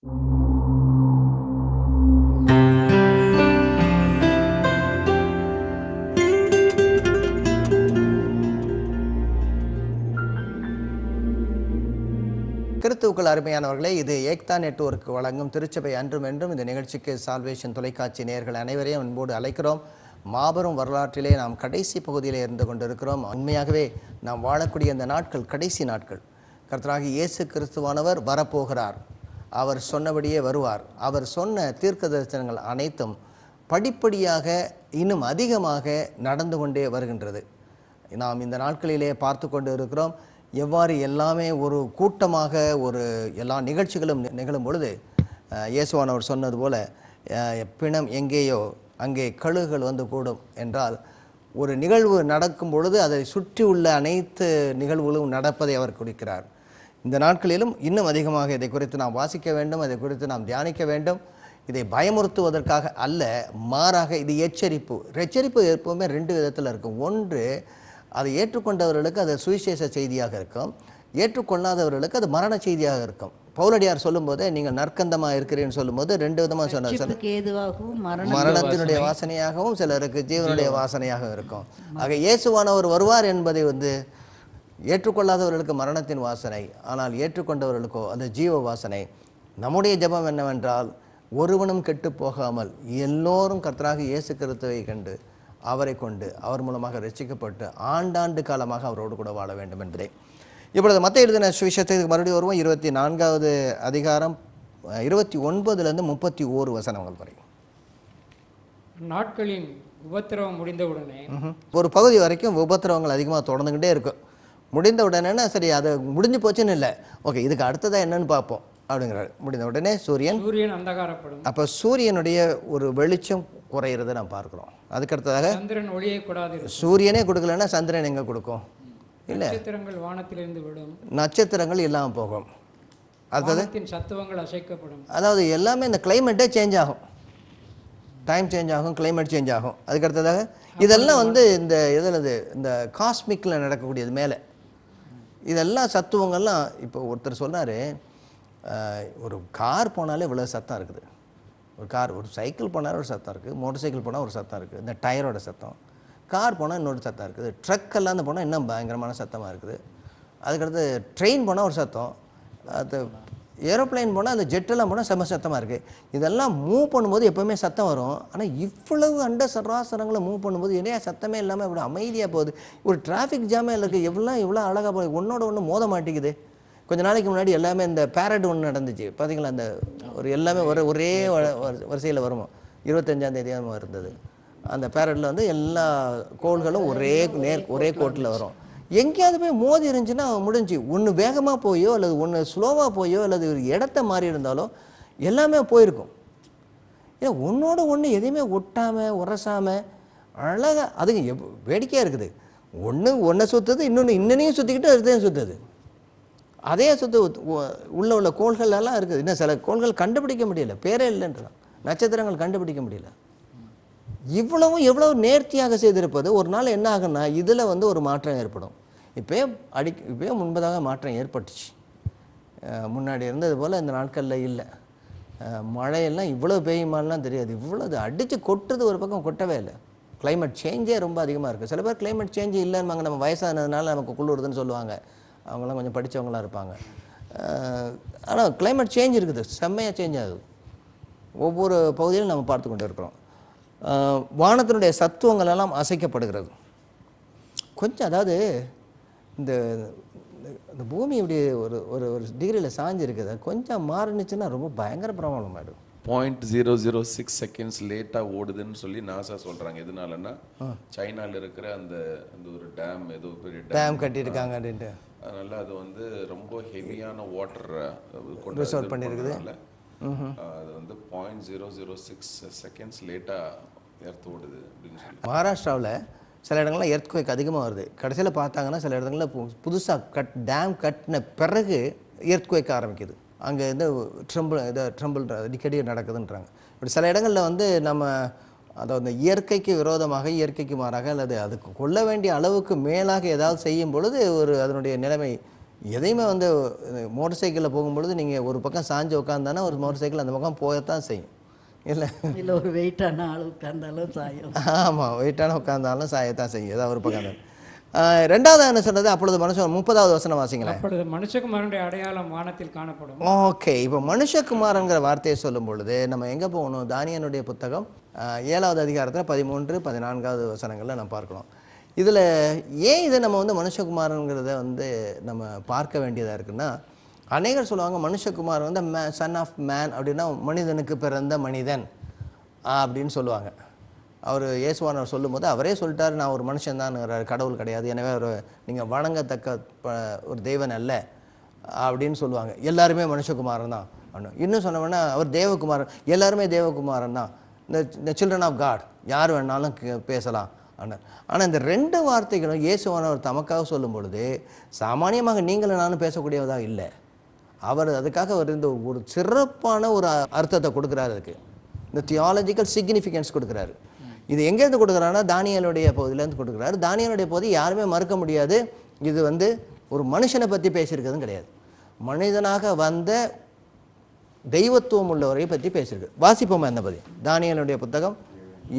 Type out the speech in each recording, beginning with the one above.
கிறிஸ்துவுக்குள் அருமையானவர்களே, இது ஏக்தா நெட்வொர்க் வழங்கும் திருச்சபை அன்றும் என்றும் இந்த நிகழ்ச்சிக்கு சால்வேஷன் தொலைக்காட்சி நேயர்கள் அனைவரையும் அன்போடு அழைக்கிறோம். மாபெரும் வரலாற்றிலே நாம் கடைசி பகுதியிலே இருந்து கொண்டிருக்கிறோம். உண்மையாகவே நாம் வாழக்கூடிய இந்த நாட்கள் கடைசி நாட்கள். கர்த்தராகிய இயேசு கிறிஸ்துவானவர் வரப்போகிறார். அவர் சொன்னபடியே வருவார். அவர் சொன்ன தீர்க்க தரிசனங்கள் அனைத்தும் படிப்படியாக இன்னும் அதிகமாக நடந்து கொண்டே வருகின்றது. நாம் இந்த நாட்களிலே பார்த்து கொண்டு இருக்கிறோம். எவ்வாறு எல்லாமே ஒரு கூட்டமாக எல்லா நிகழ்ச்சிகளும் நிகழும் பொழுது இயேசுவானவர் சொன்னது போல பிணம் எங்கேயோ அங்கே கழுகுகள் வந்து கூடும் என்றால், ஒரு நிகழ்வு நடக்கும் பொழுது அதை சுற்றி உள்ள அனைத்து நிகழ்வுகளும் நடப்பதை அவர் குறிக்கிறார். இந்த நாட்களிலும் இன்னும் அதிகமாக இதை குறித்து நாம் வாசிக்க வேண்டும், அதை குறித்து நாம் தியானிக்க வேண்டும். இதை பயமுறுத்துவதற்காக அல்ல, மாறாக இது எச்சரிப்பு. எப்பவுமே ரெண்டு விதத்தில் இருக்கும். ஒன்று, அதை ஏற்றுக்கொண்டவர்களுக்கு அது சுவிசேஷ செய்தியாக இருக்கும், ஏற்றுக்கொள்ளாதவர்களுக்கு அது மரண செய்தியாக இருக்கும். பவுலடியார் சொல்லும்போது நீங்கள் நற்கந்தமாக இருக்கிறீன்னு சொல்லும்போது ரெண்டு விதமாக சொன்னார். மரணத்தினுடைய வாசனையாகவும் சிலருக்கு ஜீவனுடைய வாசனையாகவும் இருக்கும். ஆக இயேசுவானவர் வருவார் என்பதை ஏற்றுக்கொள்ளாதவர்களுக்கு மரணத்தின் வாசனை, ஆனால் ஏற்றுக்கொண்டவர்களுக்கோ அந்த ஜீவ வாசனை. நம்முடைய ஜெபம் என்னவென்றால், ஒருவனும் கெட்டு போகாமல் எல்லோரும் கர்த்தராக இயேசு கிறிஸ்துவை கண்டு அவரை கொண்டு அவர் மூலமாக ரட்சிக்கப்பட்டு ஆண்டாண்டு காலமாக அவரோடு கூட வாழ வேண்டும் என்பதே. இப்பொழுது மத்தேயு எழுதின சுவிசேஷத்துக்கு மறுபடியும் வருவோம். 24வது அதிகாரம் 29லேருந்து 31 வசனங்கள் வரை. நாட்களின் உபத்திரவம் முடிந்தவுடனே, ஒரு பகுதி வரைக்கும் உபத்திரவங்கள் அதிகமாக தொடர்ந்துக்கிட்டே இருக்கும். முடிந்த உடனேன்னா சரி, அது முடிஞ்சு போச்சுன்னு இல்லை, ஓகே இதுக்கு அடுத்ததாக என்னன்னு பார்ப்போம் அப்படிங்கிறாரு. முடிந்த உடனே சூரியன் அந்தகாரப்படும். அப்போ சூரியனுடைய ஒரு வெளிச்சம் குறையிறதை நாம் பார்க்குறோம். அதுக்கடுத்ததாக சந்திரன் ஒளியை கொடாது. சூரியனே கொடுக்கலன்னா சந்திரன் எங்கே கொடுக்கும்? இல்லை, நட்சத்திரங்கள் வானத்திலிருந்து விடும், நட்சத்திரங்கள் இல்லாமல் போகும். அடுத்தது சத்துவங்கள் அசைக்கப்படும். அதாவது எல்லாமே இந்த கிளைமேட்டே சேஞ்ச் ஆகும், டைம் சேஞ்ச் ஆகும், கிளைமேட் சேஞ்ச் ஆகும். அதுக்கடுத்ததாக இதெல்லாம் இந்த இதில் இந்த காஸ்மிக்கில் நடக்கக்கூடியது மேலே இதெல்லாம் சத்துவங்கள்லாம். இப்போ ஒருத்தர் சொன்னார், ஒரு கார் போனாலே இவ்வளோ சத்தம் இருக்குது. ஒரு சைக்கிள் போனாலும் ஒரு சத்தம் இருக்குது, மோட்டர் சைக்கிள் போனால் ஒரு சத்தம் இருக்குது, இந்த டயரோட சத்தம். கார் போனால் இன்னொரு சத்தம் இருக்குது, ட்ரக்கெல்லாம் போனால் இன்னும் பயங்கரமான சத்தமாக இருக்குது. அதுக்கடுத்து ட்ரெயின் போனால் ஒரு சத்தம், அது ஏரோப்ளைன் போனால் அந்த ஜெட்டெல்லாம் போனால் செம்ம சத்தமாக இருக்குது. இதெல்லாம் மூவ் பண்ணும்போது எப்போவுமே சத்தம் வரும். ஆனால் இவ்வளவு அண்ட சராசரங்களை மூவ் பண்ணும்போது என்னையா சத்தமே இல்லாமல் இவ்வளோ அமைதியாக போகுது. ஒரு டிராஃபிக் ஜாமே இருக்குது, எவ்வளோ அழகாக போகுது, ஒன்றோட ஒன்று மோத மாட்டேங்குது. கொஞ்ச நாளைக்கு முன்னாடி எல்லாமே இந்த பேரட் ஒன்று நடந்துச்சு பார்த்தீங்களா? அந்த எல்லாமே ஒரே வரிசையில் வருமா, 25ஆம் தேதி இருந்தது. அந்த பேரட்டில் எல்லா கோள்களும் ஒரே கோட்டில் வரும். எங்கேயாவது போய் மோதி இருந்துச்சுன்னா முடிஞ்சு. ஒன்று வேகமாக போயோ அல்லது ஒன்று ஸ்லோவாக போயோ அல்லது ஒரு இடத்த மாறி இருந்தாலும் எல்லாமே போயிருக்கும். ஏன் ஒன்றோட ஒன்று எதையுமே ஒட்டாமல் உரசாமல் அழகாக அதுங்க வேடிக்கையாக இருக்குது. ஒன்றை சுற்றுது, இன்னொன்னையும் சுற்றிக்கிட்டு அதுதான் சுற்றுது. அதே உள்ள கோள்கள் எல்லாம் இருக்குது. இன்னும் சில கோள்கள் கண்டுபிடிக்க முடியல, பேரே இல்லைன்றான். நட்சத்திரங்கள் கண்டுபிடிக்க முடியல. எவ்வளவு நேர்த்தியாக செய்திருப்பது. ஒரு நாள் என்ன ஆகுன்னா இதில் ஒரு மாற்றம் ஏற்படும். இப்போயே முன்பதாக மாற்றம் ஏற்பட்டுச்சு. முன்னாடி இருந்தது போல் இந்த நாட்களில் இல்லை. மழையெல்லாம் இவ்வளோ பெய்யுமாலாம் தெரியாது. இவ்வளோ அடித்து கொட்டுறது ஒரு பக்கம் கொட்டவே இல்லை. கிளைமேட் சேஞ்சே ரொம்ப அதிகமாக இருக்குது. சில பேர் கிளைமேட் சேஞ்சு இல்லைன்னு நம்ம வயசானதுனால நமக்கு குளிருதுன்னு சொல்லுவாங்க. அவங்களாம் கொஞ்சம் படித்தவங்களாம் இருப்பாங்க. ஆனால் கிளைமேட் சேஞ்ச் இருக்குது, செம்மையாக சேஞ்ச் ஆகுது. ஒவ்வொரு பகுதியிலும் நம்ம பார்த்து கொண்டு இருக்கிறோம். வானத்தினுடைய சத்துவங்கள் எல்லாம் அசைக்கப்படுகிறது. கொஞ்சம் அதாவது இந்த பூமி இப்படி ஒரு டிகிரியில் சாஞ்சிருக்குது, கொஞ்சம் மாறினுச்சுன்னா ரொம்ப பயங்கர ப்ராப்ளம் ஆகிடும். 0.006 செகண்ட்ஸ் லேட்டாக ஓடுதுன்னு சொல்லி நாசா சொல்கிறாங்க. எதனாலன்னா சைனாவில் இருக்கிற அந்த ஒரு டேம், ஏதோ பெரிய டேம் கட்டியிருக்காங்க அப்படின்ட்டு. அதனால் அது ரொம்ப ஹெவியான வாட்டர் ரிசர்வ் பண்ணியிருக்குது. அது 0.006 செகண்ட்ஸ் லேட்டாக எர்த் ஓடுது அப்படின்னு சொல்லி. மகாராஷ்டிராவில் சில இடங்கள்லாம் எர்த்குவேக் அதிகமாக வருது. கடைசியில் பார்த்தாங்கன்னா சில இடங்களில் புதுசாக டேம் கட்டின பிறகு எர்த்குவேக் ஆரம்பிக்குது. அங்கே ட்ரம்பிள் அடிக்கடி நடக்குதுன்றாங்க. இப்படி சில இடங்களில் நம்ம அதாவது இயற்கைக்கு விரோதமாக, இயற்கைக்கு மாறாக அல்லது அதுக்கு கொள்ள வேண்டிய அளவுக்கு மேலாக ஏதாவது செய்யும் பொழுது அதனுடைய நிலைமை எதையுமே வந்து மோட்டர் சைக்கிளில் போகும்பொழுது நீங்கள் ஒரு பக்கம் சாஞ்சு உட்காந்தானே ஒரு மோட்டர் சைக்கிள் அந்த பக்கம் போயத்தான் செய்யும் இல்லை. இல்லை ஒரு வெயிட்டான ஆள் உட்கார்ந்தாலும் சாயம். ஆமாம், வெயிட்டான உட்காந்தாலும் சாயத்தான் செய்யும், ஏதாவது ஒரு பக்கம் தான். ரெண்டாவது என்ன சொல்கிறது, அப்பொழுது மனுஷன் 30வது வசனம் வாசிங்களேன். அப்பொழுது மனுஷகுமாரனுடைய அடையாளம் வானத்தில் காணப்படும். ஓகே, இப்போ மனுஷகுமாரங்கிற வார்த்தையை சொல்லும் பொழுது நம்ம எங்கே போகணும்? தானியேலுடைய புத்தகம் 7வது அதிகாரத்தில் 13, 14வது வசனங்களில் நம்ம பார்க்கணும். இதில் ஏன் இதை நம்ம வந்து மனுஷகுமாரங்கிறத வந்து நம்ம பார்க்க வேண்டியதாக இருக்குன்னா, அநேகர் சொல்லுவாங்க மனுஷகுமார் வந்து சன் ஆஃப் மேன் அப்படின்னா மனிதனுக்கு பிறந்த மனிதன் அப்படின்னு சொல்லுவாங்க. அவர் இயேசுவானவர் சொல்லும்போது அவரே சொல்லிட்டார், நான் ஒரு மனுஷன் தான், கடவுள் கிடையாது, எனவே ஒரு நீங்கள் வணங்கத்தக்க ஒரு தெய்வன் அல்ல அப்படின்னு சொல்லுவாங்க. எல்லாருமே மனுஷகுமாரன் தான் அப்படின்னு. இன்னும் சொன்னோம்னா அவர் தேவகுமாரன், எல்லாருமே தேவகுமாரன் தான், இந்த சில்ட்ரன் ஆஃப் காட், யார் வேணாலும் பேசலாம் ஆனால். ஆனால் இந்த ரெண்டு வார்த்தைகளும் இயேசுவானவர் தமக்காக சொல்லும் பொழுது சாமானியமாக நீங்களும் நானும் பேசக்கூடியதாக இல்லை. அவர் அதுக்காக அவர் இந்த ஒரு சிறப்பான ஒரு அர்த்தத்தை கொடுக்குறாரு, அதுக்கு இந்த தியாலஜிக்கல் சிக்னிஃபிகன்ஸ் கொடுக்குறாரு. இது எங்கேருந்து கொடுக்குறாருன்னா தானியேலுடைய பகுதியிலேருந்து கொடுக்குறாரு. தானியேலுடைய பகுதி யாருமே மறுக்க முடியாது, இது வந்து ஒரு மனுஷனை பற்றி பேசியிருக்கிறதும் கிடையாது, மனிதனாக வந்த தெய்வத்துவம் உள்ளவரை பற்றி பேசியிருக்கு. வாசிப்போமா அந்த பகுதி? தானியேலுடைய புத்தகம்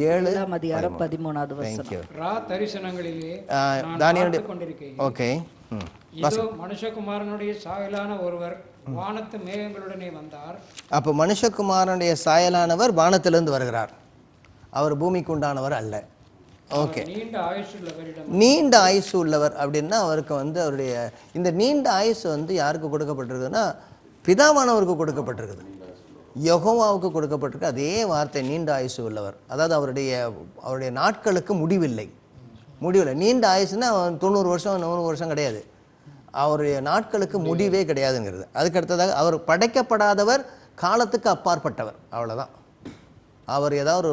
7 அதிகாரம் 13வது வசனம். ரா தரிசனங்களிலே தானியேலுடைய கொண்டிருக்கேன். ஓகே, இதோ மனுஷகுமாரனுடைய சாயலான ஒருவர் வானத்து மேகங்களுடனே வந்தார். அப்போ மனுஷகுமாரனுடைய சாயலானவர் வானத்திலிருந்து வருகிறார், அவர் பூமிக்கு உண்டானவர் அல்ல. ஓகே, நீண்ட ஆயுசுள்ளவரிடம். நீண்ட ஆயுசு உள்ளவர் அப்படின்னா அவருக்கு வந்து அவருடைய இந்த நீண்ட ஆயுசு வந்து யாருக்கு கொடுக்கப்பட்டிருக்குதுன்னா பிதாவானவருக்கு கொடுக்கப்பட்டிருக்குது, யெகோவாவுக்கு கொடுக்கப்பட்டிருக்கு. அதே வார்த்தை நீண்ட ஆயுசு உள்ளவர், அதாவது அவருடைய நாட்களுக்கு முடிவில்லை. நீண்ட ஆயுசுன்னா 90 வருஷம் 100 வருஷம் கிடையாது, அவருடைய நாட்களுக்கு முடிவே கிடையாதுங்கிறது. அதுக்கு அடுத்ததாக அவர் படைக்கப்படாதவர், காலத்துக்கு அப்பாற்பட்டவர், அவ்வளோதான். அவர் ஏதாவது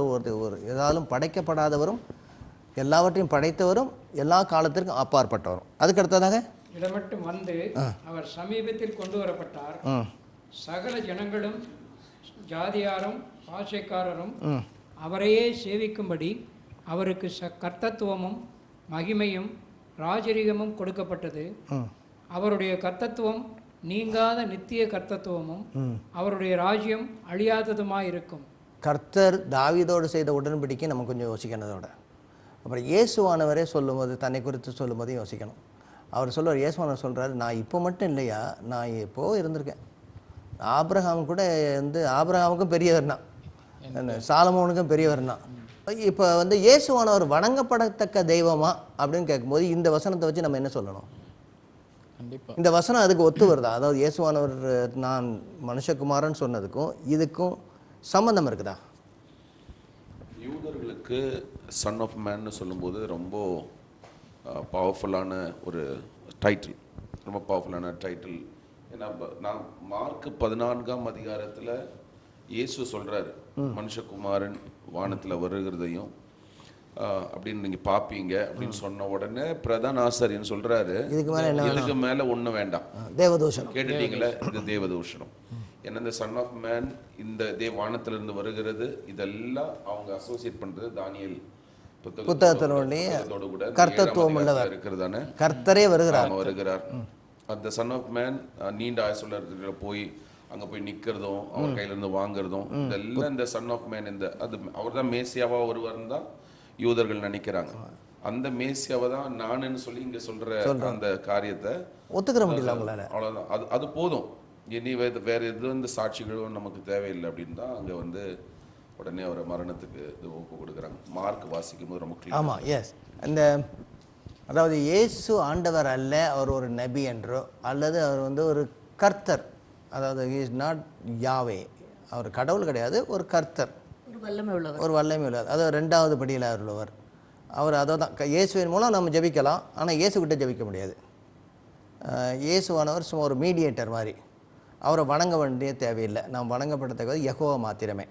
ஒரு ஏதாலும் படைக்கப்படாதவரும் எல்லாவற்றையும் படைத்தவரும் எல்லா காலத்திற்கும் அப்பாற்பட்டவரும். அதுக்கு அடுத்ததாக இடமட்டும் வந்து அவர் சமீபத்தில் கொண்டு வரப்பட்டார். சகல ஜனங்களும் ஜாதியாரும் பாஷைக்காரரும் அவரையே சேவிக்கும்படி அவருக்கு கர்த்தத்துவமும் மகிமையும் ராஜரீகமும் கொடுக்கப்பட்டது. அவருடைய கர்த்தத்துவம் நீங்காத நித்திய கர்த்தத்துவமும் அவருடைய ராஜ்யம் அழியாததுமாயிருக்கும். கர்த்தர் தாவீதோடு செய்த உடன்படிக்கை நம்ம கொஞ்சம் யோசிக்கணுதோட, அப்புறம் இயேசுவானவரே சொல்லும்போது தன்னை குறித்து சொல்லும்போது யோசிக்கணும். அவர் சொல்லுவார், இயேசுவானவர் சொல்கிறார், நான் இப்போ மட்டும் இல்லையா, நான் எப்போ இருந்திருக்கேன். ஆபிரகாம் கூட வந்து ஆபிரகாமுக்கும் பெரியவர் தான், சாலமோனுக்கும் பெரியவர் தான். இப்போ வந்து இயேசுவானவர் வணங்கப்படத்தக்க தெய்வமா அப்படின்னு கேட்கும்போது இந்த வசனத்தை வச்சு நம்ம என்ன சொல்லணும்? இந்த வசனம் அதுக்கு ஒத்து வருதா? அதாவது இயேசுவானவர் நான் மனுஷகுமாரன் சொன்னதுக்கும் இதுக்கும் சம்பந்தம் இருக்குதா? யூதர்களுக்கு சன் ஆஃப் மேன்னு சொல்லும்போது ரொம்ப பவர்ஃபுல்லான ஒரு டைட்டில், ரொம்ப பவர்ஃபுல்லான டைட்டில். ஏன்னா நான் மார்க் 14ஆம் அதிகாரத்தில் இயேசு சொல்கிறாரு, மனுஷகுமாரன் வானத்தில் வருகிறதையும் அப்படின்னு நீங்கள் பார்ப்பீங்க அப்படின்னு சொன்ன உடனே பிரதான ஆசாரியன் சொல்கிறாரு, இதுக்கு மேலே ஒன்றும் வேண்டாம், தேவதூஷணம். கேட்டுட்டீங்களே, இது தேவதூஷணம். ஏன்னா இந்த சன் ஆஃப் மேன் இந்த வானத்திலிருந்து வருகிறது, இதெல்லாம் அவங்க அசோசியேட் பண்ணுறது தானியேல் புத்தகத்தினுடைய கர்த்தத்துவம் உள்ளவர் இருக்கிறதானே, கர்த்தரே வருகிறார். அந்த சன் ஆஃப் மேன் நீண்ட ஆயுசுள்ள போய் அங்கே போய் நிற்கிறதும் அவர் கையிலேருந்து வாங்குறதும் இதெல்லாம் இந்த சன் ஆஃப் மேன், இந்த அது அவர் தான் மேசியாவாக ஒருவர் தான் யூதர்கள் நினைக்கிறாங்க. அந்த மேசியாவை தான் நானுன்னு சொல்லி இங்கே சொல்கிற அந்த காரியத்தை ஒத்துக்கிற முடியல அவங்களால. அவ்வளோதான், அது போதும், இனி வேற எதுவும் இந்த சாட்சிகளும் நமக்கு தேவையில்லை அப்படின்னு தான் அங்கே வந்து உடனே அவரை மரணத்துக்கு இது ஒப்பு கொடுக்குறாங்க. மார்க் வாசிக்கும் போது ரொம்ப கிளியர். ஆமாம், எஸ். இந்த அதாவது இயேசு ஆண்டவர் அல்ல, அவர் ஒரு நபி என்றோ அல்லது அவர் வந்து ஒரு கர்த்தர், அதாவது ஹி இஸ் நாட் யாவே, அவர் கடவுள் கிடையாது, ஒரு கர்த்தர், ஒரு வல்லமை உள்ளவர், அதாவது 2வது படியில் அவர் உள்ளவர். அவர் அதை தான் இயேசுவின் மூலம் நம்ம ஜெபிக்கலாம், ஆனால் இயேசுக்கிட்ட ஜெபிக்க முடியாது. இயேசுவானவர் சும்மா ஒரு மீடியேட்டர் மாதிரி, அவரை வணங்க வேண்டிய தேவையில்லை, நாம் வணங்கப்படத்தக்கது யெகோவா மாத்திரமே.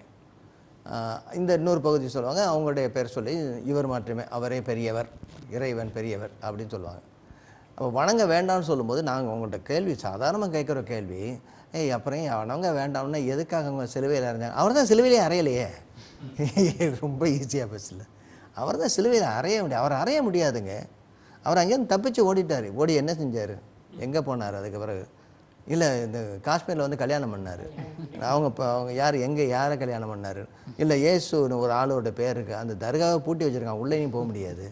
இந்த இன்னொரு பகுதி சொல்லுவாங்க, அவங்களுடைய பேர் சொல்லி இவர் மாத்திரமே, அவரே பெரியவர், இறைவன் பெரியவர் அப்படின்னு சொல்லுவாங்க. அப்போ வணங்க வேண்டாம்னு சொல்லும்போது நாங்கள் உங்கள்கிட்ட கேள்வி சாதாரணமாக கேட்குற கேள்வி, அப்புறம் வணங்க வேண்டாம்னா எதுக்காக அவங்க சிலுவையில் அறைஞ்சாங்க? அவர் தான் சிலுவையிலே அறையலையே, ரொம்ப ஈஸியாக பேசல, அவர் தான் சிலுவையில் அறைய முடியாது, அவர் அறைய முடியாதுங்க. அவர் அங்கேருந்து தப்பிச்சு ஓடிட்டார். ஓடி என்ன செஞ்சார்? எங்கே போனார் அதுக்கு பிறகு? இல்லை இந்த காஷ்மீரில் வந்து கல்யாணம் பண்ணார். அவங்க இப்போ அவங்க யாரை கல்யாணம் பண்ணார்? இல்லை இயேசுன்னு ஒரு ஆளோட பேர் இருக்குது, அந்த தர்காவை பூட்டி வச்சுருக்காங்க, உள்ளேயும் போக முடியாது.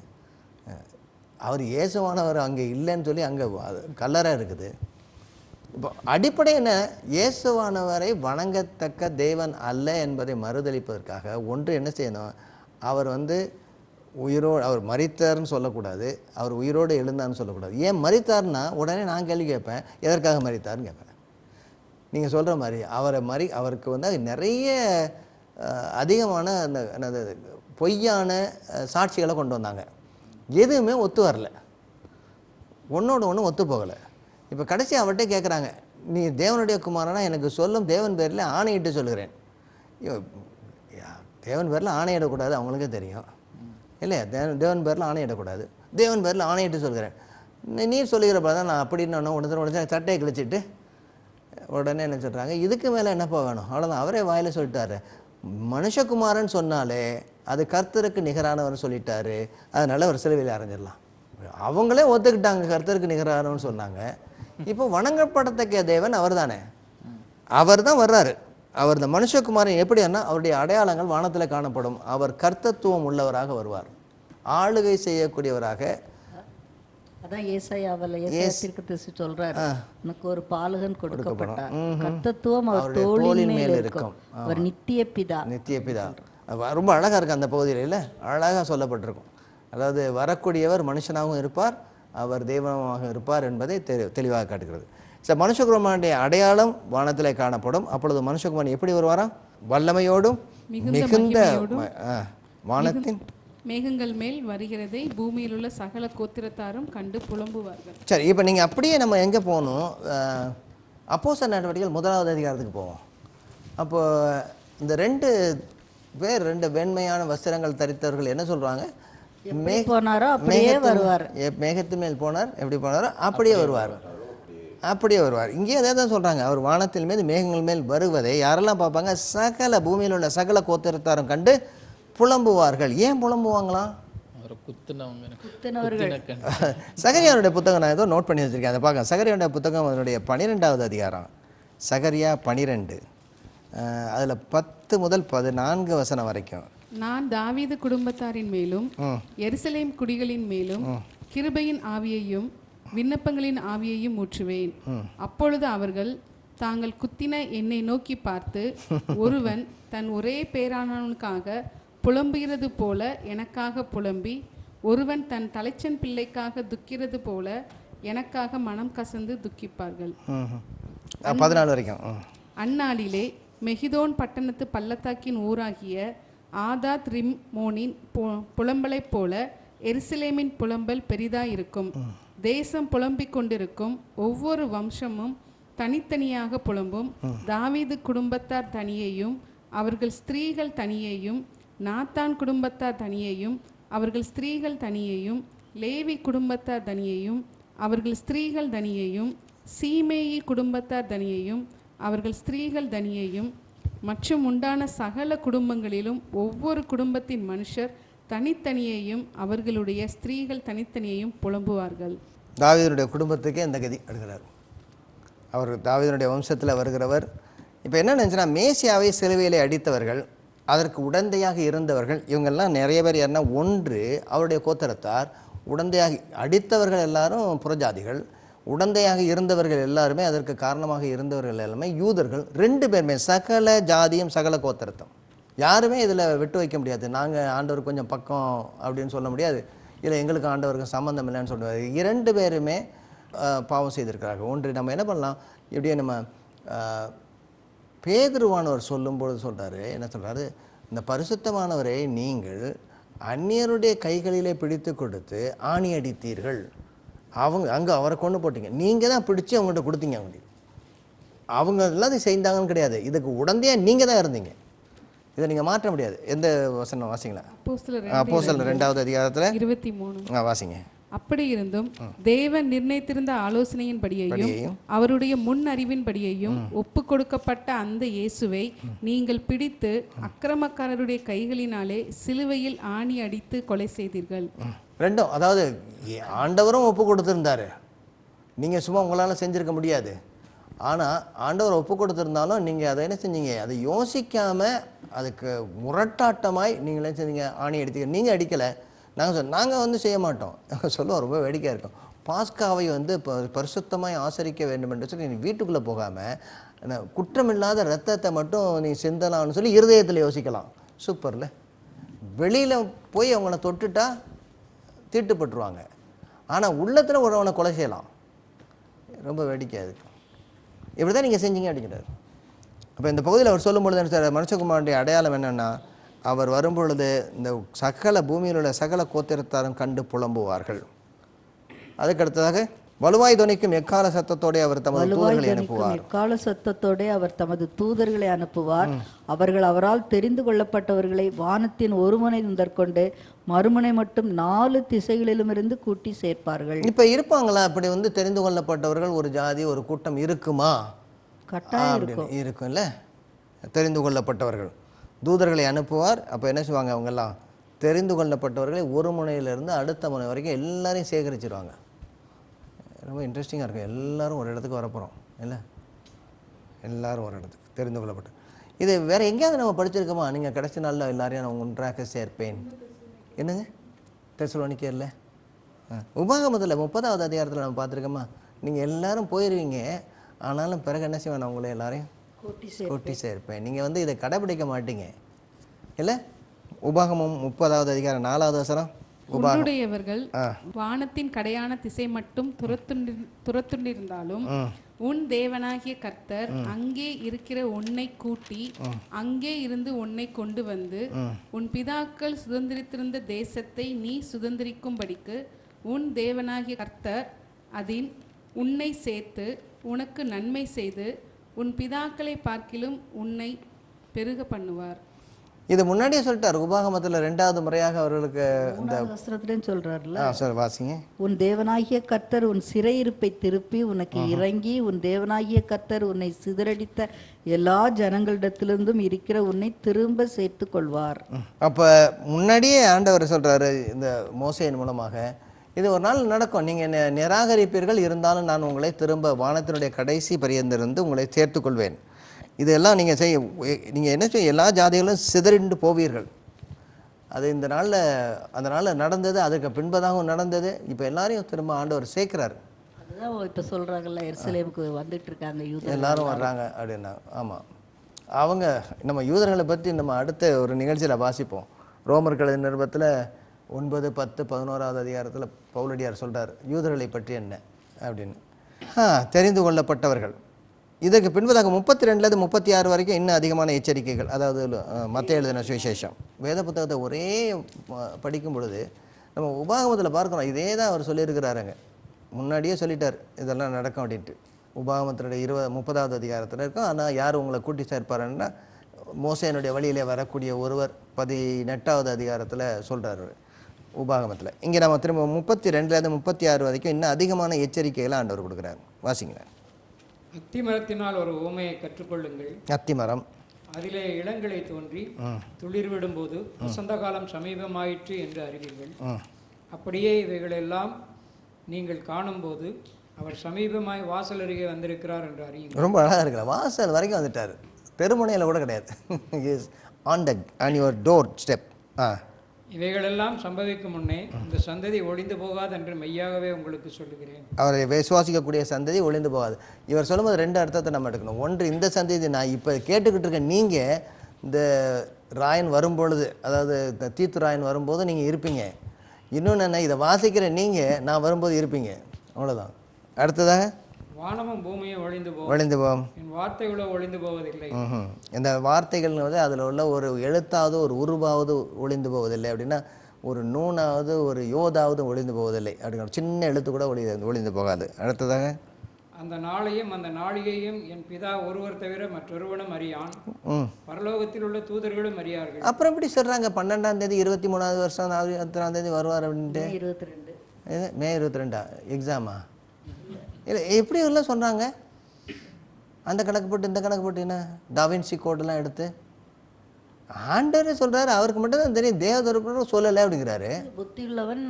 அவர் இயேசுவானவர் அங்கே இல்லைன்னு சொல்லி அங்கே கல்லறை இருக்குது. இப்போ அடிப்படை என்ன? இயேசுவானவரை வணங்கத்தக்க தேவன் அல்ல என்பதை மறுதளிப்பதற்காக ஒன்று என்ன செய்யணும், அவர் வந்து அவர் மரித்தார்னு சொல்லக்கூடாது, அவர் உயிரோடு எழுந்தான்னு சொல்லக்கூடாது. ஏன் மரித்தார்னா உடனே நான் கேள்வி கேட்பேன், எதற்காக மரித்தார்னு கேட்பேன். நீங்கள் சொல்கிற மாதிரி அவருக்கு வந்து நிறைய அதிகமான அந்த பொய்யான சாட்சிகளை கொண்டு வந்தாங்க, எதுவுமே ஒத்து வரல, ஒன்றோடு ஒன்று ஒத்து போகலை. இப்போ கடைசி அவர்கிட்ட கேட்குறாங்க, நீ தேவனுடைய குமாரனா எனக்கு சொல்லும், தேவன் பேரில் ஆணையிட்டு சொல்லுகிறேன். தேவன் பேரில் ஆணையிடக்கூடாது, அவங்களுக்கே தெரியும் இல்லையா? தேவன் பேரில் ஆணையிடக்கூடாது, தேவன் பேரில் ஆணையிட்டு சொல்கிறேன். நீர் சொல்லுகிறப்ப தான் நான் அப்படின்னு உடனே சட்டையை கிழிச்சிட்டு உடனே என்ன சொல்கிறாங்க, இதுக்கு மேலே என்னப்பா வேணும், அவ்வளோதான். அவரே வாயில் சொல்லிட்டாரு, மனுஷகுமாரன் சொன்னாலே அது கர்த்தருக்கு நிகரானவர்னு சொல்லிட்டாரு, அதனால் அவர் சிலுவையில் அறைஞ்சிடலாம். அவங்களே ஒத்துக்கிட்டாங்க கர்த்தருக்கு நிகரானவன்னு சொன்னாங்க. இப்போ வணங்கப்படத்தக்க தேவன் அவர் தானே, அவர் தான் வர்றாரு. அவர் இந்த மனுஷகுமாரன் எப்படின்னா அவருடைய அடையாளங்கள் வானத்தில் காணப்படும். அவர் கர்த்தத்துவம் உள்ளவராக வருவார், ஆளுகை செய்யக்கூடியவராக. அதான் ஏசாயாவில் தீர்க்கதரிசி சொல்றாரு, எனக்கு ஒரு பாலகன் கொடுக்கப்பட்டார், கர்த்தத்துவம் அவர் தோளின் மேல் இருக்கும், அவர் நித்திய பிதா. நித்திய பிதா ரொம்ப அழகாக இருக்குது அந்த பகுதியில், இல்லை அழகாக சொல்லப்பட்டிருக்கும். அதாவது வரக்கூடியவர் மனுஷனாகவும் இருப்பார், அவர் தெய்வமாக இருப்பார் என்பதை தெளிவாக காட்டுகிறது. சார், மனுஷகுமாரனுடைய அடையாளம் வானத்தில் காணப்படும். அப்பொழுது மனுஷகுமாரன் எப்படி வருவாராம்? வல்லமையோடும் மிகுந்த வானத்தின் மேகங்கள் மேல் வருகிறதை பூமியில் உள்ள சகல கோத்திரத்தாரும் கண்டு புலம்புவார்கள். சரி, இப்போ நீங்கள் அப்படியே நம்ம எங்கே போகணும்? அப்போஸ்தலர் நடவடிக்கைகள் 1வது அதிகாரத்துக்கு போவோம். அப்போ இந்த 2 பேர் 2 வெண்மையான வஸ்திரங்கள் தரித்தவர்கள் என்ன சொல்கிறாங்க? மேகத்தின் மேல் போனார், எப்படி போனாரோ அப்படியே வருவார், அப்படியே வருவார். இங்கே அதே தான் சொல்கிறாங்க, அவர் வானத்தின் மீது மேகங்கள் மேல் வருவதை யாரெல்லாம் பார்ப்பாங்க? சகல பூமியில் உள்ள சகல கோத்திரத்தாரும் கண்டு புலம்புவார்கள். ஏன் புலம்புவாங்களாம்? சகரியாவுடைய புத்தகம் நான் ஏதோ நோட் பண்ணி வச்சிருக்கேன், அதை பார்க்க. சகரியாவுடைய புத்தகம் அதனுடைய 12வது அதிகாரம், சகரியா 12, அதில் 10 முதல் 14 வசனம் வரைக்கும். நான் தாவீது குடும்பத்தாரின் மேலும் எருசலேம் குடிகளின் மேலும் கிருபையின் ஆவியையும் விண்ணப்பங்களின் ஆவியையும் ஊற்றுவேன். அப்பொழுது அவர்கள் தாங்கள் குத்தின என்னை நோக்கி பார்த்து, ஒருவன் தன் ஒரே பேரானவனுக்காக புலம்புகிறது போல எனக்காக புலம்பி, ஒருவன் தன் தலைச்சன் பிள்ளைக்காக துக்கிறது போல எனக்காக மனம் கசந்து துக்கிப்பார்கள். 14 வரைக்கும். அந்நாளிலே மெகிதோன் பட்டணத்து பள்ளத்தாக்கின் ஊராகிய ஆதாத் ரிம்மோனின் புலம்பலைப் போல எருசலேமின் புலம்பல் பெரிதாயிருக்கும். தேசம் புலம்பிக் கொண்டிருக்கும், ஒவ்வொரு வம்சமும் தனித்தனியாக புலம்பும். தாவீது குடும்பத்தார் தனியையும் அவர்கள் ஸ்திரீகள் தனியையும், நாத்தான் குடும்பத்தார் தனியையும் அவர்கள் ஸ்திரீகள் தனியையும், லேவி குடும்பத்தார் தனியையும் அவர்கள் ஸ்திரீகள் தனியையும், சீமேயி குடும்பத்தார் தனியையும் அவர்கள் ஸ்திரீகள் தனியையும், மற்றும் உண்டான சகல குடும்பங்களிலும் ஒவ்வொரு குடும்பத்தின் மனுஷர் தனித்தனியையும் அவர்களுடைய ஸ்திரீகள் தனித்தனியையும் புலம்புவார்கள். தாவீதுடைய குடும்பத்துக்கே இந்த கதி எடுக்கிறார். அவர் தாவீதுடைய வம்சத்தில் வருகிறவர். இப்போ என்ன நினச்சுன்னா, மேசியாவை சிலுவையிலே அடித்தவர்கள், அதற்கு உடந்தையாக இருந்தவர்கள், இவங்கெல்லாம் நிறைய பேர் யாருன்னா, ஒன்று அவருடைய கோத்திரத்தார், உடந்தையாக அடித்தவர்கள் எல்லாரும் புறஜாதிகள், உடந்தையாக இருந்தவர்கள் எல்லாருமே, அதற்கு காரணமாக இருந்தவர்கள் எல்லாமே யூதர்கள். 2 பேருமே சகல ஜாதியும் சகல கோத்திரத்தும். யாருமே இதில் விட்டு வைக்க முடியாது. நாங்கள் ஆண்டவர் கொஞ்சம் பக்கம் அப்படின்னு சொல்ல முடியாது, இல்லை எங்களுக்கு ஆண்டவருக்கு சம்மந்தம் இல்லைன்னு சொல்லுவார். 2 பேருமே பாவம் செய்திருக்கிறார்கள். ஒன்று நம்ம என்ன பண்ணலாம், இப்படியே நம்ம பேதுருவானவர் சொல்லும்பொழுது சொல்கிறாரு, என்ன சொல்கிறாரு? இந்த பரிசுத்தமானவரை நீங்கள் அந்நியருடைய கைகளிலே பிடித்து கொடுத்து ஆணி அடித்தீர்கள். அங்கே அவரை கொண்டு போட்டீங்க, நீங்கள் தான் பிடிச்சி அவங்கள்ட்ட கொடுத்தீங்க. அவங்க எல்லாத்தையும் செய்தாங்கன்னு கிடையாது, இதுக்கு உடந்தையாக நீங்கள் தான் இருந்தீங்க. இதை நீங்கள் மாற்ற முடியாது. எந்த வசனம் வாசிங்களா? அப்போஸ்தலர் 2வது அதிகாரத்தில் 23 வாசிங்க. அப்படி இருந்தும் தேவன் நிர்ணயித்திருந்த ஆலோசனையின்படியையும் அவருடைய முன் அறிவின்படியையும் ஒப்பு கொடுக்கப்பட்ட அந்த இயேசுவை நீங்கள் பிடித்து அக்கிரமக்காரருடைய கைகளினாலே சிலுவையில் ஆணி அடித்து கொலை செய்தீர்கள். 2, அதாவது ஆண்டவரும் ஒப்பு கொடுத்திருந்தாரு, நீங்கள் சும்மா உங்களால் செஞ்சுருக்க முடியாது. ஆனால் ஆண்டவர் ஒப்பு கொடுத்துருந்தாலும் நீங்கள் அதை என்ன செஞ்சீங்க, அதை யோசிக்காமல் அதுக்கு முரட்டாட்டமாய் நீங்கள் என்ன செஞ்சீங்க, ஆணி அடித்தீங்க. நீங்கள் அடிக்கலை, நாங்கள் வந்து செய்ய மாட்டோம். சொல்லுவோம், ரொம்ப வேடிக்கையாக இருக்கும். பாஸ்காவை வந்து பரிசுத்தமாய் ஆசரிக்க வேண்டும் என்று சொல்லி நீ வீட்டுக்குள்ளே போகாமல் குற்றமில்லாத ரத்தத்தை மட்டும் நீ சிந்தலாம்னு சொல்லி இருதயத்தில் யோசிக்கலாம். சூப்பரில். வெளியில் போய் அவங்கள தொட்டுட்டா தீட்டுப்பட்டுருவாங்க, ஆனால் உள்ளத்தில் ஒருவனை கொலை செய்யலாம். ரொம்ப வேடிக்கையாக இருக்கு. இப்படி தான் நீங்கள் செஞ்சீங்க அப்படிங்கிறார். அப்போ இந்த பகுதியில் அவர் சொல்லும்பொழுது என்ன சார், மனுஷகுமாரனுடைய அடையாளம் என்னென்னா, அவர் வரும்பொழுது இந்த சகல பூமியில் உள்ள சகல கோத்திரத்தாரும் கண்டு புலம்புவார்கள். அதுக்கடுத்ததாக வலுவாய் துணிக்கும் எக்கால சத்தத்தோட அவர் தமது தூதர்களை அனுப்புவார். எக்கால சத்தத்தோட அவர் தமது தூதர்களை அனுப்புவார். அவர்கள் அவரால் தெரிந்து கொள்ளப்பட்டவர்களை வானத்தின் ஒரு முனை முதற்கொண்டு மறுமுனை மட்டும் 4 திசைகளிலும் இருந்து கூட்டி சேர்ப்பார்கள். இப்ப இருப்பாங்களா அப்படி வந்து தெரிந்து கொள்ளப்பட்டவர்கள்? ஒரு ஜாதி, ஒரு கூட்டம் இருக்குமா? கட்டாயம் இருக்கும்ல. தெரிந்து கொள்ளப்பட்டவர்கள் தூதர்களை அனுப்புவார். அப்போ என்ன செய்வாங்க, அவங்கெல்லாம் தெரிந்து கொள்ளப்பட்டவர்களை ஒரு முனையிலிருந்து அடுத்த முனை வரைக்கும் எல்லாரையும் சேகரிச்சிருவாங்க. ரொம்ப இன்ட்ரெஸ்டிங்காக இருக்கும். எல்லாரும் ஒரு இடத்துக்கு வரப்போகிறோம் இல்லை, எல்லாரும் ஒரு இடத்துக்கு தெரிந்து கொள்ளப்பட்ட. இது வேறு எங்கேயாவது நம்ம படிச்சிருக்கோமா? நீங்கள் கடைசி நாளில் எல்லாரையும் நான் ஒன்றாக சேர்ப்பேன். என்னங்க தெசலோனிக்கேர்ல உபாகமத்தில் 30வது அதிகாரத்தில் நம்ம பார்த்துருக்கோமா? நீங்கள் எல்லாரும் போயிடுவீங்க, ஆனாலும் பிறகு என்ன செய்வேன், நான் உங்களை எல்லாரையும் கூட்டி சேர்ப்பேன். நீங்கள் வந்து இதை கடைபிடிக்க மாட்டீங்க இல்லை. உபாகமம் 30வது அதிகாரம் 4வது வசனம். உன்னுடையவர்கள் வானத்தின் கடையான திசை மட்டும் துரத்துண்டிருந்தாலும் உன் தேவனாகிய கர்த்தர் அங்கே இருக்கிற உன்னை கூட்டி அங்கே இருந்து உன்னை கொண்டு வந்து உன் பிதாக்கள் சுதந்திரித்திருந்த தேசத்தை நீ சுதந்திரிக்கும்படிக்கு உன் தேவனாகிய கர்த்தர் அதில் உன்னை சேர்த்து உனக்கு நன்மை செய்து உன் பிதாக்களை பார்க்கிலும் உன்னை பெருக பண்ணுவார். இது முன்னாடியே சொல்லிட்டார். உபாகமத்தில் 2வது முறையாக அவர்களுக்கு இந்த வசனத்திலையும் சொல்றாருல. சார் வாசிங்க. உன் தேவனாகிய கர்த்தர் உன் சிறையிருப்பை திருப்பி உனக்கு இறங்கி உன் தேவனாகிய கர்த்தர் உன்னை சிதறடித்த எல்லா ஜனங்களிடத்திலிருந்தும் இருக்கிற உன்னை திரும்ப சேர்த்து கொள்வார். அப்போ முன்னாடியே ஆண்டவர் சொல்றாரு இந்த மோசேயின் மூலமாக, இது ஒரு நாள் நடக்கும், நீங்கள் நிராகரிப்பீர்கள், இருந்தாலும் நான் உங்களை திரும்ப வானத்தினுடைய கடைசி பரியந்திருந்து உங்களை சேர்த்துக்கொள்வேன். இதெல்லாம் நீங்கள் என்ன செய்ய, எல்லா ஜாதிகளும் சிதறிண்டு போவீர்கள். அது இந்த நாளில் அந்த நாளில் நடந்தது, அதுக்கு பின்பதாகவும் நடந்தது. இப்போ எல்லாரையும் திரும்ப ஆண்டவர் சேர்க்கிறார். அதுதான் இப்போ சொல்கிறாங்கல்ல, எருசலேமுக்கு வந்துட்டு இருக்காங்க யூதர்கள், எல்லாரும் வர்றாங்க அப்படின்னா. ஆமாம், அவங்க நம்ம யூதர்களை பற்றி நம்ம அடுத்த ஒரு நிகழ்ச்சியில் வாசிப்போம். ரோமர்கள் நிருபத்தில் 9, 10, 11வது அதிகாரத்தில் பவுலடியார் சொல்கிறார் யூதர்களை பற்றி என்ன அப்படின்னு. தெரிந்து கொள்ளப்பட்டவர்கள். இதற்கு பின்பதாக 32லேருந்து 36 வரைக்கும் இன்னும் அதிகமான எச்சரிக்கைகள். அதாவது மத்தேயு எழுதின சுவிசேஷம் வேத புத்தகத்தை ஒரே படிக்கும் பொழுது நம்ம உபாகமத்தில் பார்க்குறோம், இதே தான் அவர் சொல்லியிருக்கிறாருங்க. முன்னாடியே சொல்லிட்டார் இதெல்லாம் நடக்கும் அப்படின்ட்டு. உபாகமத்தினுடைய 30வது அதிகாரத்தில் இருக்கும். ஆனால் யார் உங்களை கூட்டி சேர்ப்பாருன்னா, மோசேனுடைய வழியிலே வரக்கூடிய ஒருவர் 18வது அதிகாரத்தில் சொல்கிறார் உபாகமத்தில். இங்கே நம்ம திரும்ப 32லேருந்து 36 வரைக்கும் இன்னும் அதிகமான எச்சரிக்கைகளை ஆண்டவர் கொடுக்குறாரு. வாசிங்களேன். அத்திமரத்தினால் ஒரு உவமையை கற்றுக்கொள்ளுங்கள். அத்திமரம் அதிலே இளங்களை தோன்றி துளிர் விடும்போது வசந்த காலம் சமீபமாயிற்று என்று அறிவீர்கள். அப்படியே இவைகளெல்லாம் நீங்கள் காணும்போது அவர் சமீபமாய் வாசல் அருகே வந்திருக்கிறார் என்று அறியுங்கள். ரொம்ப அழகாக இருக்கிறார். வாசல் வரைக்கும் வந்துட்டார், தெருமுனையில் கூட கிடையாது. On your door step. இவைகளெல்லாம் சம்பவிக்கும் முன்னே இந்த சந்ததி ஒளிந்து போகாது என்று மெய்யாகவே உங்களுக்கு சொல்லுகிறேன். அவரை விசுவாசிக்கக்கூடிய சந்ததி ஒளிந்து போகாது. இவர் சொல்லும்போது 2 அர்த்தத்தை நம்ம எடுக்கணும். ஒன்று, இந்த சந்ததி நான் இப்போ கேட்டுக்கிட்டு இருக்க நீங்கள் இந்த ராயன் வரும்பொழுது, அதாவது இந்த தீத்து ராயன் வரும்போது நீங்கள் இருப்பீங்க. இன்னொன்று என்ன, இதை வாசிக்கிற நீங்கள் நான் வரும்போது இருப்பீங்க. அவ்வளோதான். அடுத்ததாக வானமும் பூமியும் ஒளிந்து போகும், என் வார்த்தைகளோ ஒளிந்து போவதில்லை. இந்த வார்த்தைகள் வந்து அதில் உள்ள ஒரு எழுத்தாவது ஒரு உருவாவது ஒளிந்து போவதில்லை அப்படின்னா, ஒரு நூனாவது ஒரு யோதாவது ஒளிந்து போவதில்லை அப்படிங்கிற சின்ன எழுத்து கூட ஒளிந்து போகாது. அடுத்ததாக அந்த நாளையும் அந்த நாளிகையும் என் பிதா ஒருவர் தவிர மற்றொருவனும் அறியான், பரலோகத்தில் உள்ள தூதர்களும் அறியார்கள். அப்புறம் எப்படி சொல்கிறாங்க 12ஆம் தேதி 23வது வருஷம் 23ஆம் தேதி வருவார் அப்படின்ட்டு? மே 22 எக்ஸாமா? இல்லை, எப்படி எல்லாம் சொன்னாங்க? அந்த கணக்கு போட்டு இந்த கணக்கு போட்டு என்ன டாவின்சி கோடெல்லாம் எடுத்து ஆண்டவரே சொல்கிறாரு, அவருக்கு மட்டும் தான் தெரியும், தேவதூதர்களும் சொல்லலை அப்படிங்கிறாரு. புத்தியுள்ளவன்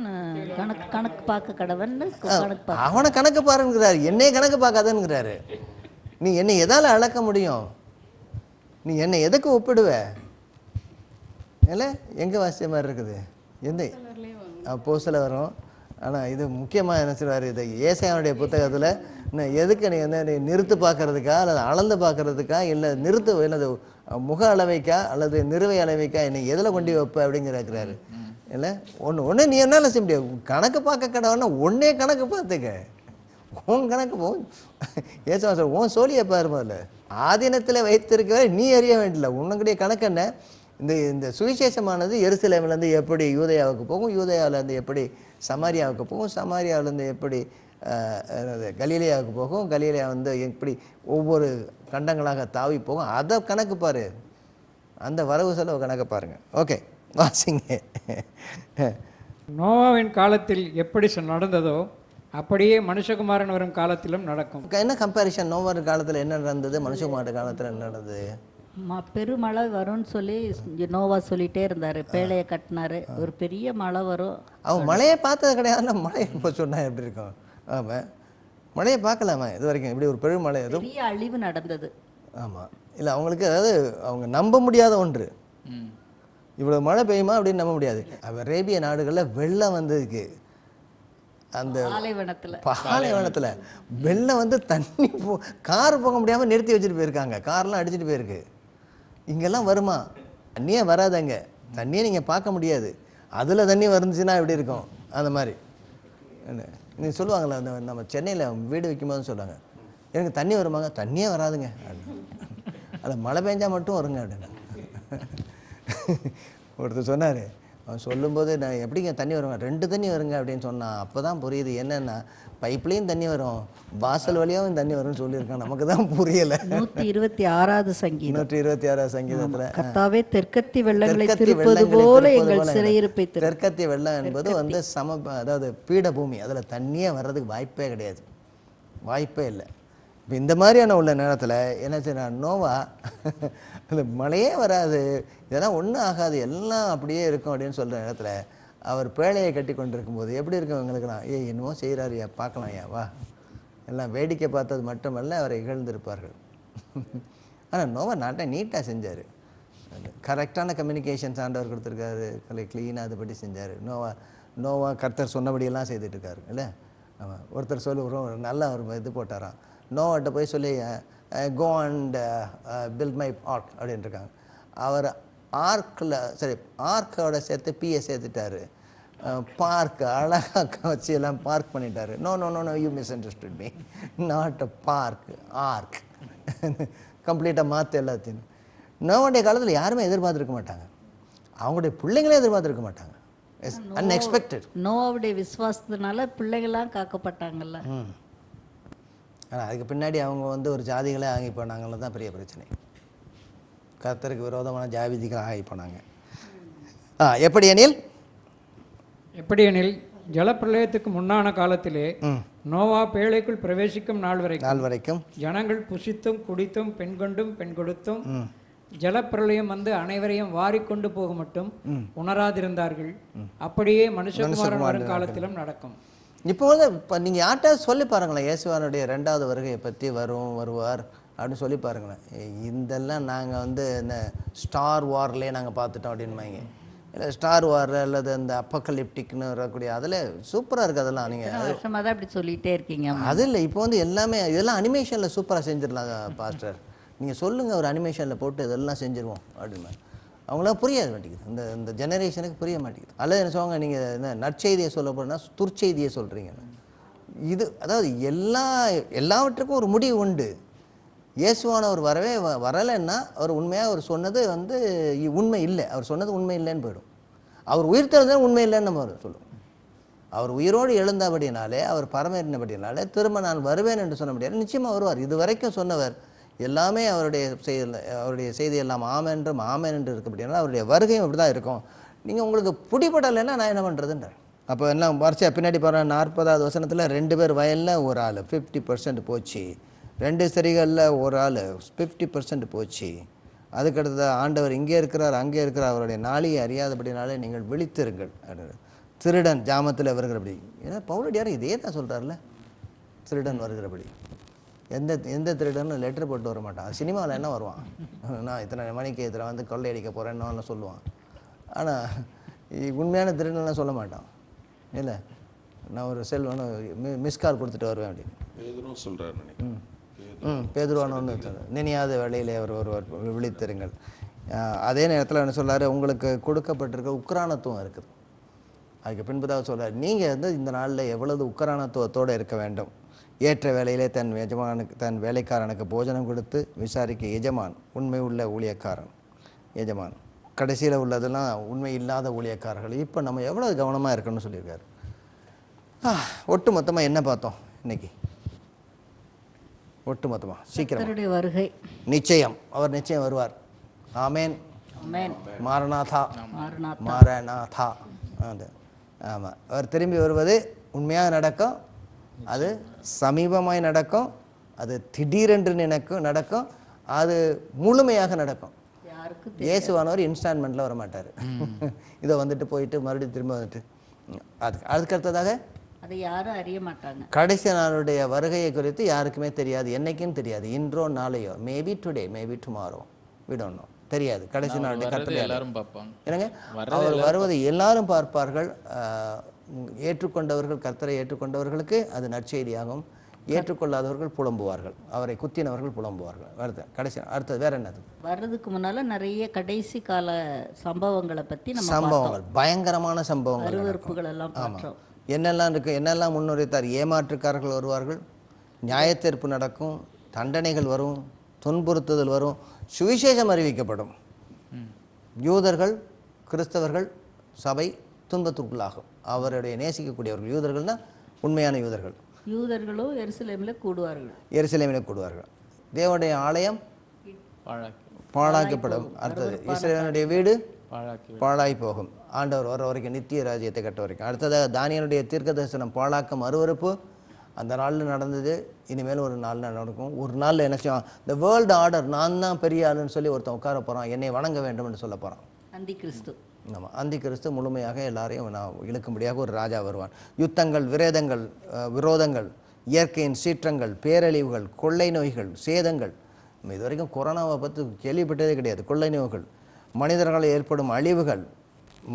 கணக்கு கணக்கு பார்க்க கடவன் கணக்கு பார்க்க. அவனை கணக்கு பாருங்கிறாரு, என்னைய கணக்கு பார்க்காதேங்கிறாரு. நீ என்னை எதால் அளக்க முடியும்? நீ என்னை எதுக்கு ஒப்பிடுவ? இல்லை எங்கே வாசிய மாதிரி இருக்குது, எந்த அப்போஸ்தலர் வரும். ஆனால் இது முக்கியமாக என்ன சொல்வார், இது ஏசாயாவுடைய புத்தகத்தில் நான் எதுக்கு நீ வந்து நீ நிறுத்து பார்க்கறதுக்கா அல்லது அளந்து பார்க்கறதுக்கா இல்லை நிறுத்து அல்லது முக அளவைக்கா அல்லது நிறுவை அளவைக்கா என்னை எதில் கொண்டு வைப்ப அப்படிங்கிறாரு. இல்லை ஒன்று நீ என்னால் செய்ய முடியாது, கணக்கு பார்க்க கடவுன்னா ஒன்றே கணக்கு பார்த்துக்க, உன் கணக்கு போ. ஏசுவா சொல் உன் சோழியை பாரு, முதல்ல ஆதீனத்தில் வைத்திருக்கவே நீ அறிய வேண்டியல, உன்னுடைய கணக்கு என்ன? இந்த சுவிசேஷமானது எருசலேமிலேருந்து எப்படி யூதேயாவுக்கு போகும், யூதேயாவிலேருந்து எப்படி சமாரியாவுக்கு போகும், சமாரியாவிலேருந்து எப்படி கலீலியாவுக்கு போகும், கலீலியா வந்து எப்படி ஒவ்வொரு கண்டங்களாக தாவி போகும், அதை கணக்கு பாரு, அந்த வரவு செலவு கணக்கு பாருங்க. ஓகே, வாசிங்க. நோவாவின் காலத்தில் எப்படி நடந்ததோ அப்படியே மனுஷகுமாரன் வரும் காலத்திலும் நடக்கும். என்ன கம்பேரிஷன்? நோவார் காலத்தில் என்ன நடந்தது, மனுஷகுமார காலத்தில் என்ன நடந்தது? பெருமழை வரும்னு சொல்லி நோவா சொல்லிட்டே இருந்தாரு, பேழையை கட்டினாரு, ஒரு பெரிய மழை வரும். அவன் மழையை பார்த்தது கிடையாது, மழையை இப்போ சொன்னா எப்படி இருக்கும்? ஆமாம், மழையை பார்க்கலாமா இது வரைக்கும்? இப்படி ஒரு பெருமழை எதுவும் பெரிய அழிவு நடந்தது. ஆமாம், இல்லை அவங்களுக்கு அதாவது அவங்க நம்ப முடியாத ஒன்று, இவ்வளோ மழை பெய்யுமா அப்படின்னு நம்ப முடியாது. அரேபிய நாடுகளில் வெள்ளம் வந்ததுக்கு, அந்த பாலைவனத்தில் வெள்ளம் வந்து தண்ணி கார் போக முடியாமல் நிறுத்தி வச்சுட்டு போயிருக்காங்க, கார்லாம் அடிச்சுட்டு போயிருக்கு. இங்கெல்லாம் வருமா? தண்ணியே வராதங்க, தண்ணியே நீங்கள் பார்க்க முடியாது, அதில் தண்ணி வந்துச்சுன்னா எப்படி இருக்கும்? அந்த மாதிரி நீ சொல்லுவாங்களே, அந்த நம்ம சென்னையில் வீடு வைக்கும்போது சொல்லுவாங்க, எனக்கு தண்ணி வருமாங்க, தண்ணியே வராதுங்க, அதில் மழை பெஞ்சால் மட்டும் வருங்க அப்படின்னு. ஒருத்தர் சொன்னார், அவன் சொல்லும்போது நான் எப்படிங்க தண்ணி வருங்க, 2 தண்ணி வருங்க அப்படின்னு சொன்னான். அப்போ தான் புரியுது என்னென்னா, பைப்லேயும் தண்ணி வரும், வாசல் வழியாகவும் தண்ணி வரும்னு சொல்லியிருக்கான். நமக்கு தான் புரியலை. 126வது சங்கீதம், 126வது சங்கீதத்தில், கர்த்தாவே தெற்கத்தி வெள்ளங்களை திருப்பது போல எங்கள் சிறையிருப்பை திரு. தெற்கத்தி வெள்ளம் என்பது வந்து அதாவது பீடபூமி, அதில் தண்ணியே வர்றதுக்கு வாய்ப்பே கிடையாது, வாய்ப்பே இல்லை. இப்போ இந்த மாதிரியான உள்ள நேரத்தில் என்ன செய்யணும், நோவா அந்த மழையே வராது, இதெல்லாம் ஒன்றும் ஆகாது, எல்லாம் அப்படியே இருக்கும் அப்படின்னு சொல்கிற நேரத்தில் அவர் பேழையை கட்டி கொண்டிருக்கும் போது எப்படி இருக்கும் இவங்களுக்குலாம்? என்னவோ செய்கிறாருயா, பார்க்கலாம்யா வா, எல்லாம் வேடிக்கை பார்த்தது மட்டுமல்ல, அவரை இகழ்ந்திருப்பார்கள். ஆனால் நோவா நாட்டை நீட்டாக செஞ்சார், கரெக்டான கம்யூனிகேஷன்ஸ் ஆண்டவர் கொடுத்துருக்காரு, க்ளீனாக அதுபடி செஞ்சார். நோவா கர்த்தர் சொன்னபடியெல்லாம் செய்துட்ருக்காரு இல்லை. ஆமாம், ஒருத்தர் சொல்லி நல்லா ஒரு இது போட்டாராம், நோவாட்ட போய் சொல்லி go and build my ark அப்படின்ட்டுருக்காங்க. அவர் ஆர்க்கில் சரி ஆர்க்கோட சேர்த்து பிஏ சேர்த்துட்டாரு, பார்க் அழகாக வச்சு எல்லாம் பார்க் பண்ணிட்டாரு. No no no no you misunderstood me, not a park, ark. கம்ப்ளீட்டாக மாற்ற எல்லாத்தையும். நோவுடைய காலத்தில் யாருமே எதிர்பார்த்துருக்க மாட்டாங்க, அவங்களுடைய பிள்ளைங்களே எதிர்பார்த்துருக்க மாட்டாங்க. அன்எக்ஸ்பெக்டட். நோவாவுடைய விசுவாசத்தினால பிள்ளைகள்லாம் காக்கப்பட்டாங்கல்ல. ஆனால் அதுக்கு பின்னாடி அவங்க வந்து ஒரு ஜாதிகளே ஆகி போனாங்கள தான் பெரிய பிரச்சனை. கர்த்தருக்கு விரோதமான ஜாதிகள் ஆகி போனாங்க. எப்படியெனில் ஜலப்பிரளயத்துக்கு முன்னான காலத்திலே நோவா பேழைக்குள் பிரவேசிக்கும் நாள் வரைக்கும் ஜனங்கள் புசித்தும் குடித்தும் பெண் கொண்டும் பெண் கொடுத்தும் ஜலப்பிரளயம் வந்து அனைவரையும் வாரிக்கொண்டு போக மட்டும் உணராதிருந்தார்கள். அப்படியே மனுஷகுமாரன் வரும் காலத்திலும் நடக்கும். இப்போ வந்து இப்போ நீங்கள் யார்கிட்ட சொல்லி பாருங்களேன், இயேசுவானுடைய 2வது வருகையை பற்றி வருவார் அப்படின்னு சொல்லி பாருங்களேன். இதெல்லாம் நாங்கள் வந்து இந்த ஸ்டார் வார்லேயே நாங்கள் பார்த்துட்டோம் அப்படின்பாங்க. இல்லை ஸ்டார் வார் அல்லது அந்த அப்போகலிப்டிக்னு வரக்கூடிய அதில் சூப்பராக இருக்குது. அதெல்லாம் நீங்கள் வருஷமாக தான் இப்படி சொல்லிகிட்டே இருக்கீங்க. அது இல்லை, இப்போ வந்து எல்லாமே இதெல்லாம் அனிமேஷனில் சூப்பராக செஞ்சிடலாம் பாஸ்டர், நீங்கள் சொல்லுங்கள் ஒரு அனிமேஷனில் போட்டு இதெல்லாம் செஞ்சுருவோம் அப்படின்னு. அவங்களாம் புரியாது மாட்டேங்குது, இந்த ஜெனரேஷனுக்கு புரிய மாட்டேங்குது. அல்லது என்ன சொல்லுவாங்க, நீங்கள் என்ன நற்செய்தியை சொல்ல போனால் துர்ச்செய்தியை சொல்கிறீங்க. இது அதாவது எல்லாவற்றுக்கும் ஒரு முடிவு உண்டு. இயேசுவானவர் வரலைன்னா அவர் உண்மையாக அவர் சொன்னது வந்து உண்மை இல்லை, அவர் சொன்னது உண்மை இல்லைன்னு போயிடும். அவர் உயிர்த்தெழுந்தது உண்மை இல்லைன்னு நம்ம சொல்லுவோம். அவர் உயிரோடு எழுந்தபடினாலே, அவர் பரமேறினபடினாலே திரும்ப நான் வருவேன் என்று சொன்ன முடியாது, நிச்சயமாக வருவார். இது வரைக்கும் சொன்னவர் எல்லாமே அவருடைய செய்தி எல்லாம் ஆமென்றும் ஆமென் என்று இருக்கப்படினால அவருடைய வருகையும் அப்படி தான் இருக்கும். நீங்கள் உங்களுக்கு பிடிபடலைன்னா நான் என்ன பண்ணுறதுன்ற. அப்போ எல்லாம் வரிசையா பின்னாடி போகிற 40வது வசனத்தில் 2 பேர் வயலில் ஒரு ஆள் 50% போச்சு, 2 சரிகளில் ஒரு ஆள் 50% போச்சு. அதுக்கடுத்தது ஆண்டவர் இங்கே இருக்கிறார் அங்கே இருக்கிறார், அவருடைய நாளியை அறியாதபடினாலே நீங்கள் விழித்திருங்கள். திருடன் ஜாமத்தில் வருகிறபடி. ஏன்னா பவுலடியார் இதே தான் சொல்கிறார்ல, திருடன் வருகிறபடி. எந்த திருடனும் லெட்டர் போட்டு வர மாட்டான். சினிமாவில் என்ன வருவான், நான் இத்தனை மணிக்கு இதில் வந்து கொள்ளையடிக்க போகிறேன்னு சொல்லுவான். ஆனால் உண்மையான திருடன்லாம் சொல்ல மாட்டான். இல்லை, நான் ஒரு செல்வனு மிஸ்கால் கொடுத்துட்டு வருவேன் அப்படின்னு சொல்கிறார். பேதுருவானு நினையாத வேளையிலே அவர் ஒருவர் விழித்திருங்கள். அதே நேரத்தில் என்ன சொல்கிறாரு, உங்களுக்கு கொடுக்கப்பட்டிருக்க உக்ரானத்துவம் இருக்குது. அதுக்கு பின்புதான் சொல்கிறார், நீங்கள் வந்து இந்த நாளில் எவ்வளவு உக்ரானத்துவத்தோடு இருக்க வேண்டும். ஏற்ற வேலையிலே தன் வேலைக்காரனுக்கு போஜனம் கொடுத்து விசாரிக்க எஜமான், உண்மை உள்ள ஊழியக்காரன் எஜமான். கடைசியில் உள்ளதெல்லாம் உண்மை இல்லாத ஊழியக்காரர்கள். இப்போ நம்ம எவ்வளோ கவனமாக இருக்கணும்னு சொல்லியிருக்காரு. ஒட்டு மொத்தமாக என்ன பார்த்தோம் இன்னைக்கு? ஒட்டு மொத்தமாக சீக்கிரம் வருகை நிச்சயம், அவர் நிச்சயம் வருவார். ஆமேன். மாரநாதா மாரநாதா. அது ஆமாம், அவர் திரும்பி வருவது உண்மையாக நடக்கும், அது சமீபமாய் நடக்கும், அது திடீரென்று நடக்கும், அது முழுமையாக நடக்கும். இயேசுவானவர் இன்ஸ்டால்மெண்ட்டில் வர மாட்டார். இதை வந்துட்டு போயிட்டு மறுபடியும் திரும்ப வந்துட்டு அதுக்கு அடுத்ததாக அதை யாரும் அறிய மாட்டாங்க. கடைசி நாளுடைய வருகையை குறித்து யாருக்குமே தெரியாது, என்னைக்குன்னு தெரியாது. இன்றோ நாளையோ, maybe today, maybe tomorrow, we don't know, தெரியாது. கடைசி நாளுடைய கட்டளை எல்லாரும் பார்ப்பாங்க. என்னங்க, அவர் வருவதை எல்லாரும் பார்ப்பார்கள். ஏற்றுக்கொண்டவர்கள், கர்த்தரை ஏற்றுக்கொண்டவர்களுக்கு அது நற்செய்தியாகும். ஏற்றுக்கொள்ளாதவர்கள் புலம்புவார்கள், அவரை குத்தினவர்கள் புலம்புவார்கள். அடுத்தது வேற என்னது? வர்றதுக்கு முன்னால நிறைய கடைசி கால சம்பவங்களை பற்றி சம்பவங்கள், பயங்கரமான சம்பவங்கள், எல்லாம் பார்த்தோம். என்னெல்லாம் இருக்கு, என்னெல்லாம் முன்னுரைத்தார். ஏமாற்றுக்காரர்கள் வருவார்கள், நியாயத்தீர்ப்பு நடக்கும், தண்டனைகள் வரும், துன்புறுத்துதல் வரும், சுவிசேஷம் அறிவிக்கப்படும். யூதர்கள், கிறிஸ்தவர்கள், சபை துன்பத்துக்குள்ளாகும். அவருடைய நேசிக்கக்கூடியவர்கள் யூதர்கள்னா உண்மையான யூதர்கள். யூதர்களோ எருசலேமில் கூடுவார்கள். தேவனுடைய ஆலயம் பாழாக்கப்படும். அடுத்தது இஸ்ரவேலுடைய வீடு பாழாய் போகும். ஆண்டவர் வர வரைக்கும், நித்திய ராஜ்யத்தை கட்ட வரைக்கும். அடுத்ததாக தானியேலுடைய தீர்க்க தரிசனம், பாழாக்கம் அருவருப்பு. அந்த நாளில் நடந்தது, இனிமேல் ஒரு நாள் நடக்கும். ஒரு நாளில் என்ன செய்வான், இந்த வேர்ல்டு ஆர்டர், நான் தான் பெரிய ஆளுன்னு சொல்லி ஒருத்தன் உட்கார போகிறான், என்னை வணங்க வேண்டும் என்று சொல்ல போகிறான். அந்தி கிறிஸ்து. ஆமாம், அந்தி கிறிஸ்து முழுமையாக எல்லாரையும் நான் இழுக்கும்படியாக ஒரு ராஜா வருவான். யுத்தங்கள், விரோதங்கள், இயற்கையின் சீற்றங்கள், பேரழிவுகள், கொள்ளை நோய்கள், சேதங்கள். இது வரைக்கும் கொரோனாவை பற்றி கேள்விப்பட்டதே கிடையாது. கொள்ளை நோய்கள், மனிதர்களால் ஏற்படும் அழிவுகள்,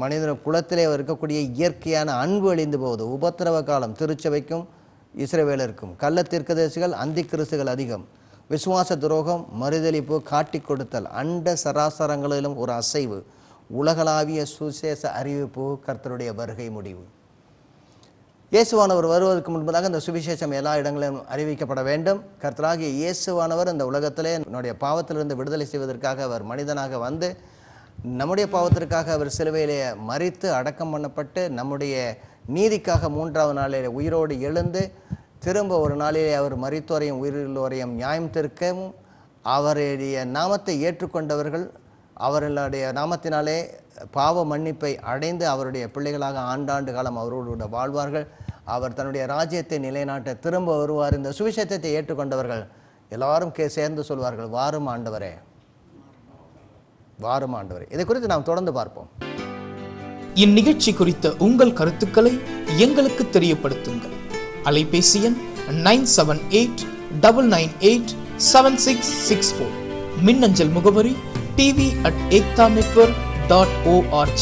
மனிதர் குலத்திலே இருக்கக்கூடிய இயற்கையான அன்பு அழிந்து போகுது, உபத்திரவ காலம் திருச்சபைக்கும் இஸ்ரவேலருக்கும், கள்ள தீர்க்கதரிசிகள், அந்தி கிறிஸ்துகள் அதிகம், விசுவாச துரோகம், மறுதலிப்பு, காட்டி கொடுத்தல், அண்ட சராசரங்களிலும் ஒரு அசைவு, உலகளாவிய சுசேஷ அறிவிப்பு, கர்த்தருடைய வருகை முடிவு. இயேசுவானவர் வருவதற்கு முன்பதாக இந்த சுவிசேஷம் எல்லா இடங்களிலும் அறிவிக்கப்பட வேண்டும். கர்த்தராகிய இயேசுவானவர் இந்த உலகத்திலே நம்முடைய பாவத்திலிருந்து விடுதலை செய்வதற்காக அவர் மனிதனாக வந்து, நம்முடைய பாவத்திற்காக அவர் சிலுவையிலே மரித்து அடக்கம் பண்ணப்பட்டு, நம்முடைய நீதிக்காக 3ஆவது நாளிலே உயிரோடு எழுந்து, திரும்ப ஒரு நாளிலே அவர் மரித்தோரையும் உயிருள்ளோரையும் நியாயம் தீர்க்கவும், அவருடைய நாமத்தை ஏற்றுக்கொண்டவர்கள் அவர்களுடைய நாமத்தினாலே பாவ மன்னிப்பை அடைந்து அவருடைய பிள்ளைகளாக ஆண்டாண்டு காலம் அவரோடு வாழ்வார்கள். அவர் தன்னுடைய ராஜ்யத்தை நிலைநாட்ட திரும்ப வருவார். இந்த சுவிசேஷத்தை ஏற்றுக்கொண்டவர்கள் எல்லாரும் சேர்ந்து சொல்வார்கள், வாரும் ஆண்டவரே, வாரும் ஆண்டவரே. இதை குறித்து நாம் தொடர்ந்து பார்ப்போம். இந்நிகழ்ச்சி குறித்த உங்கள் கருத்துக்களை எங்களுக்கு தெரியப்படுத்துங்கள். அலைபேசி எண் 9789987664. மின்னஞ்சல் முகவரி tv@ektanetwork.org.